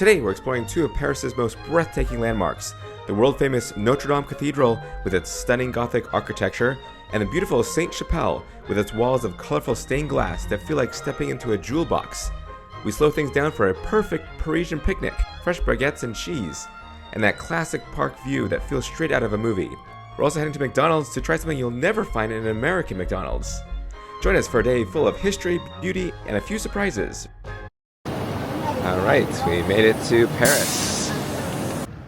Today we're exploring two of Paris's most breathtaking landmarks, the world-famous Notre Dame Cathedral with its stunning Gothic architecture, and the beautiful Sainte-Chapelle with its walls of colorful stained glass that feel like stepping into a jewel box. We slow things down for a perfect Parisian picnic, fresh baguettes and cheese, and that classic park view that feels straight out of a movie. We're also heading to McDonald's to try something you'll never find in an American McDonald's. Join us for a day full of history, beauty, and a few surprises. Alright, we made it to Paris.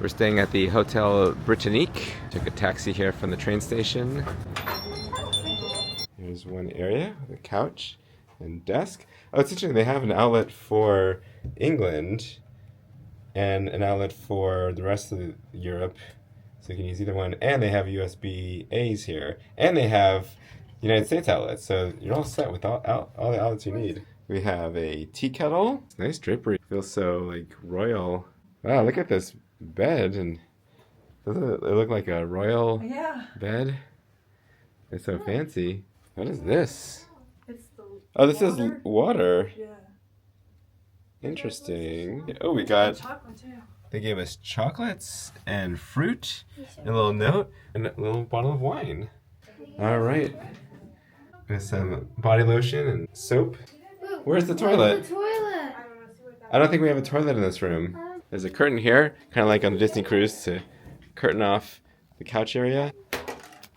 We're staying at the Hotel Britannique. Took a taxi here from the train station. Here's one area, the couch and desk. Oh, it's interesting, they have an outlet for England and an outlet for the rest of Europe. So you can use either one. And they have USB-A's here. And they have United States outlets. So you're all set with all the outlets you need. We have a tea kettle. Nice drapery. Feels so like royal. Wow, look at this bed. And doesn't it look like a royal bed? It's so fancy. What is this? It's the this water. is water. Yeah. Interesting. Oh, we got... chocolate too. They gave us chocolates and fruit, and a little note, and a little bottle of wine. All right. With some body lotion and soap. Where's the toilet? I don't think we have a toilet in this room. There's a curtain here, kind of like on the Disney cruise, to curtain off the couch area.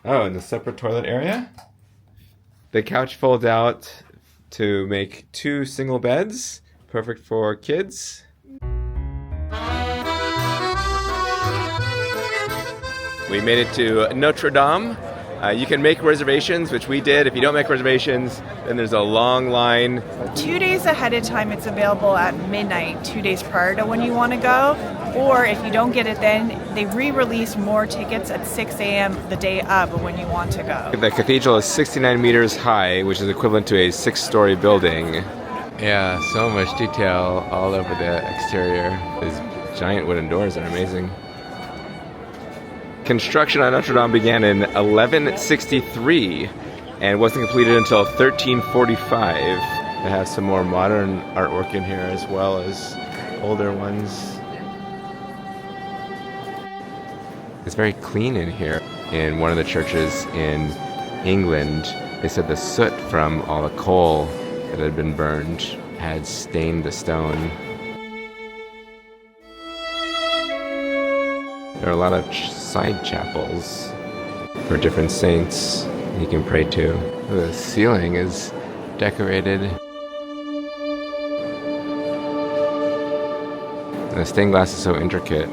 Oh, and the separate toilet area. The couch folds out to make two single beds, perfect for kids. We made it to Notre Dame. You can make reservations, which we did. If you don't make reservations, then there's a long line. 2 days ahead of time, it's available at midnight, 2 days prior to when you want to go. Or if you don't get it then, they re-release more tickets at 6 a.m. the day of when you want to go. The cathedral is 69 meters high, which is equivalent to a 6-story building. Yeah, so much detail all over the exterior. These giant wooden doors are amazing. Construction on Notre Dame began in 1163 and wasn't completed until 1345. It has some more modern artwork in here as well as older ones. It's very clean in here. In one of the churches in England, they said the soot from all the coal that had been burned had stained the stone. There are a lot of side chapels for different saints you can pray to. The ceiling is decorated. And the stained glass is so intricate.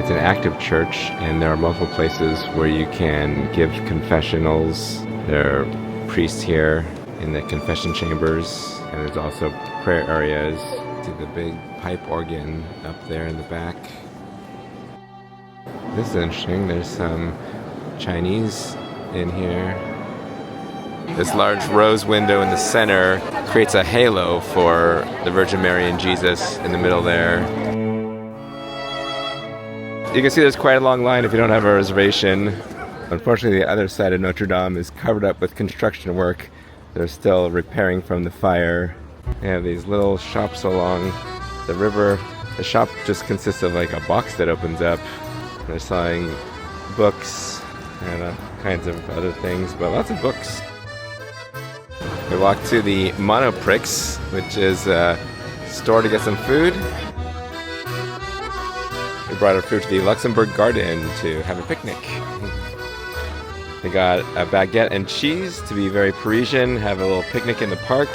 It's an active church, and there are multiple places where you can give confessionals. There are priests here in the confession chambers, and there's also prayer areas. See the big pipe organ up there in the back. This is interesting. There's some Chinese in here. This large rose window in the center creates a halo for the Virgin Mary and Jesus in the middle there. You can see there's quite a long line if you don't have a reservation. Unfortunately, the other side of Notre Dame is covered up with construction work. They're still repairing from the fire. They have these little shops along the river. The shop just consists of like a box that opens up. They're selling books and all kinds of other things, but lots of books. We walked to the Monoprix, which is a store to get some food. We brought our food to the Luxembourg garden to have a picnic. We got a baguette and cheese to be very Parisian, have a little picnic in the park.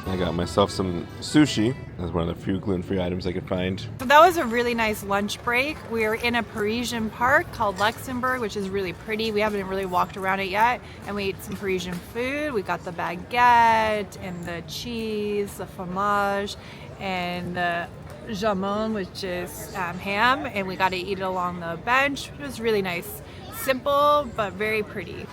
I got myself some sushi. That's one of the few gluten-free items I could find. So that was a really nice lunch break. We were in a Parisian park called Luxembourg, which is really pretty. We haven't really walked around it yet. And we ate some Parisian food. We got the baguette and the cheese, the fromage, and the Germain, which is ham. And we got to eat it along the bench. It was really nice. Simple, but very pretty.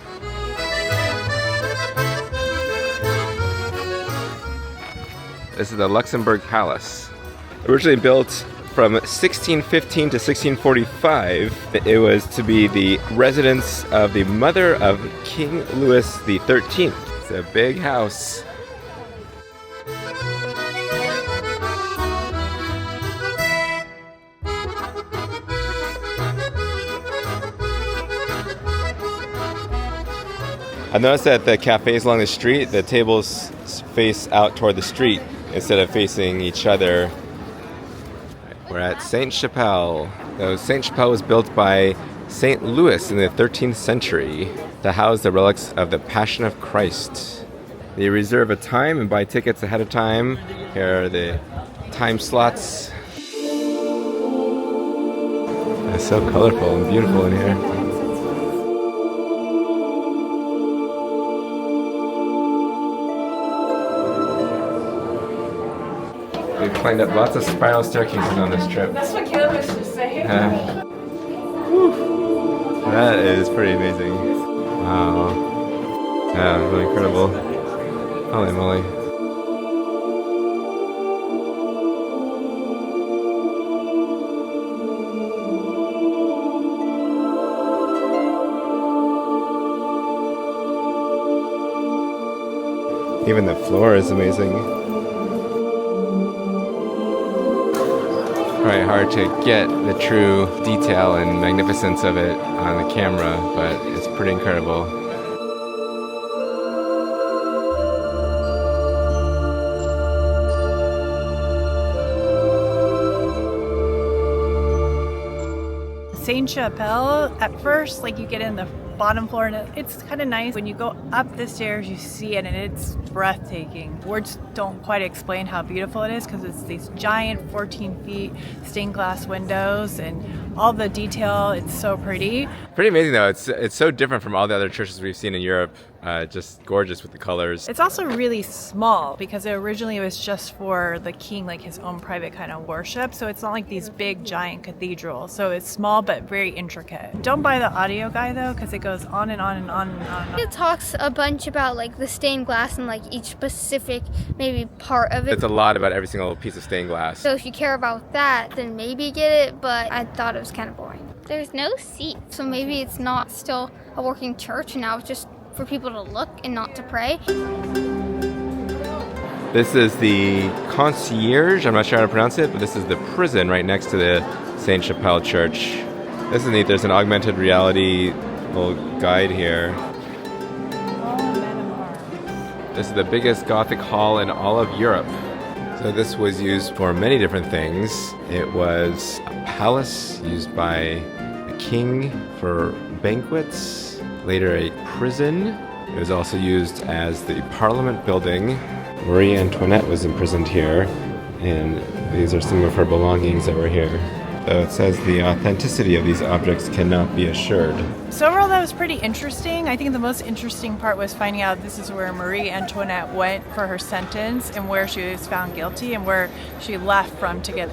This is the Luxembourg Palace. Originally built from 1615 to 1645. It was to be the residence of the mother of King Louis XIII. It's a big house. I've noticed that the cafes along the street, the tables face out toward the street instead of facing each other. We're at Sainte-Chapelle. So Sainte-Chapelle was built by St. Louis in the 13th century to house the relics of the Passion of Christ. They reserve a time and buy tickets ahead of time. Here are the time slots. It's so colorful and beautiful in here. We've climbed up lots of spiral staircases on this trip. That's what Caleb was just saying. That is pretty amazing. Wow. Yeah, really incredible. Holy moly. Even the floor is amazing. Probably hard to get the true detail and magnificence of it on the camera, but it's pretty incredible. Sainte-Chapelle, at first, like you get in the bottom floor and it's kind of nice. When you go up the stairs, you see it and it's breathtaking. Words don't quite explain how beautiful it is because it's these giant 14 feet stained glass windows and all the detail. It's so pretty. Pretty amazing though. It's so different from all the other churches we've seen in Europe. Just gorgeous with the colors. It's also really small because originally it was just for the king, like his own private kind of worship. So it's not like these big giant cathedrals. So it's small but very intricate. Don't buy the audio guide though because it goes on and on and on and on. It talks a bunch about like the stained glass and like each specific maybe part of it. It's a lot about every single piece of stained glass. So if you care about that, then maybe get it, but I thought it was kind of boring. There's no seat, so maybe it's not still a working church and now it's just for people to look and not to pray. This is the Concierge, I'm not sure how to pronounce it, but this is the prison right next to the Sainte-Chapelle church. This is neat, there's an augmented reality little guide here. This is the biggest Gothic hall in all of Europe. So this was used for many different things. It was a palace used by a king for banquets. Later a prison. It was also used as the Parliament building. Marie Antoinette was imprisoned here, and these are some of her belongings that were here. So it says the authenticity of these objects cannot be assured. So overall that was pretty interesting. I think the most interesting part was finding out this is where Marie Antoinette went for her sentence and where she was found guilty and where she left from to get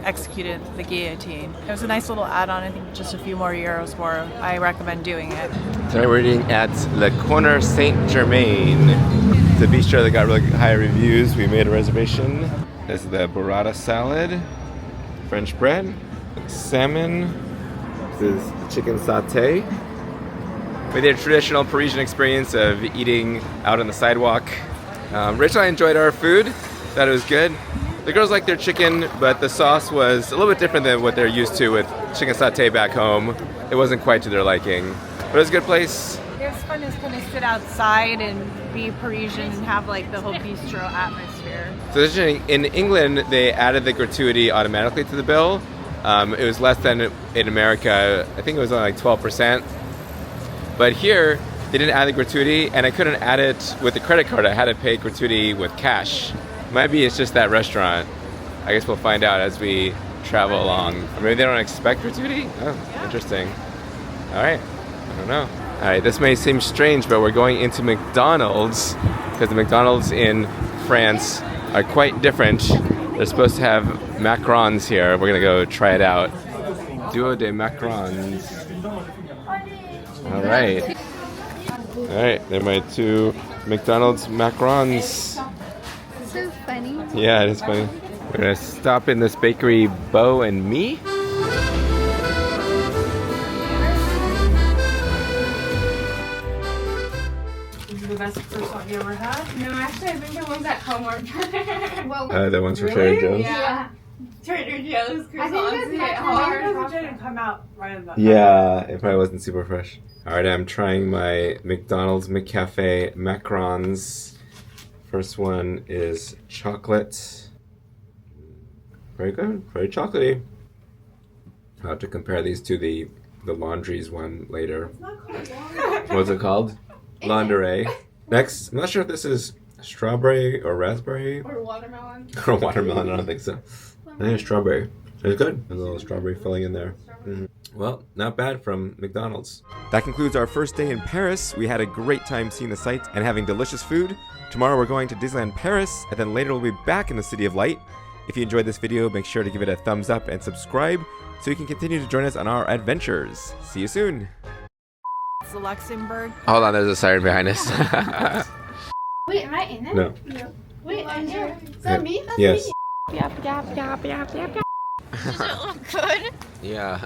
executed the guillotine. It was a nice little add-on. I think just a few more euros more. I recommend doing it. Tonight we're eating at Le Corner Saint-Germain. It's a bistro that got really high reviews. We made a reservation. This is the burrata salad. French bread, salmon, this is chicken satay. We did a traditional Parisian experience of eating out on the sidewalk. Rachel and I enjoyed our food, thought it was good. The girls liked their chicken, but the sauce was a little bit different than what they're used to with chicken satay back home. It wasn't quite to their liking, but it was a good place. It was fun to kind of sit outside and be Parisian and have like the whole bistro atmosphere. So in England, they added the gratuity automatically to the bill. It was less than in America. I think it was only like 12%. But here, they didn't add the gratuity, and I couldn't add it with the credit card. I had to pay gratuity with cash. Maybe it's just that restaurant. I guess we'll find out as we travel along. Or maybe they don't expect gratuity? Oh, yeah. Interesting. All right, I don't know. All right, this may seem strange, but we're going into McDonald's because the McDonald's in France are quite different. They're supposed to have macarons here. We're gonna go try it out. Duo de macarons. All right. All right, they're my two McDonald's macarons. So funny. Yeah, it is funny. We're gonna stop in this bakery, Beau and Me. These are the best croissant you ever had? No, actually, I think the ones at home are better. The ones from Really? Trader Joe's? Yeah. Trader Joe's I think croissants hit that's hard. didn't come out right in the Yeah, it probably wasn't super fresh. Alright, I'm trying my McDonald's McCafe macarons. First one is chocolate. Very good, very chocolatey. I'll have to compare these to the Laundries one later. It's not called laundry. What's it called? Lingerie. Next, I'm not sure if this is strawberry or raspberry Or watermelon. or watermelon. I don't think so. I think it's strawberry. It's good. There's a little strawberry filling in there. Well, not bad from McDonald's. That concludes our first day in Paris. We had a great time seeing the sights and having delicious food. Tomorrow we're going to Disneyland Paris, and then later we'll be back in the City of Light. If you enjoyed this video, make sure to give it a thumbs up and subscribe so you can continue to join us on our adventures. See you soon. It's the Luxembourg. Hold on, there's a siren behind us. Wait, am I in it? No. Wait, I'm here. Is that me? That's Yes. me. Does it look good? Yeah.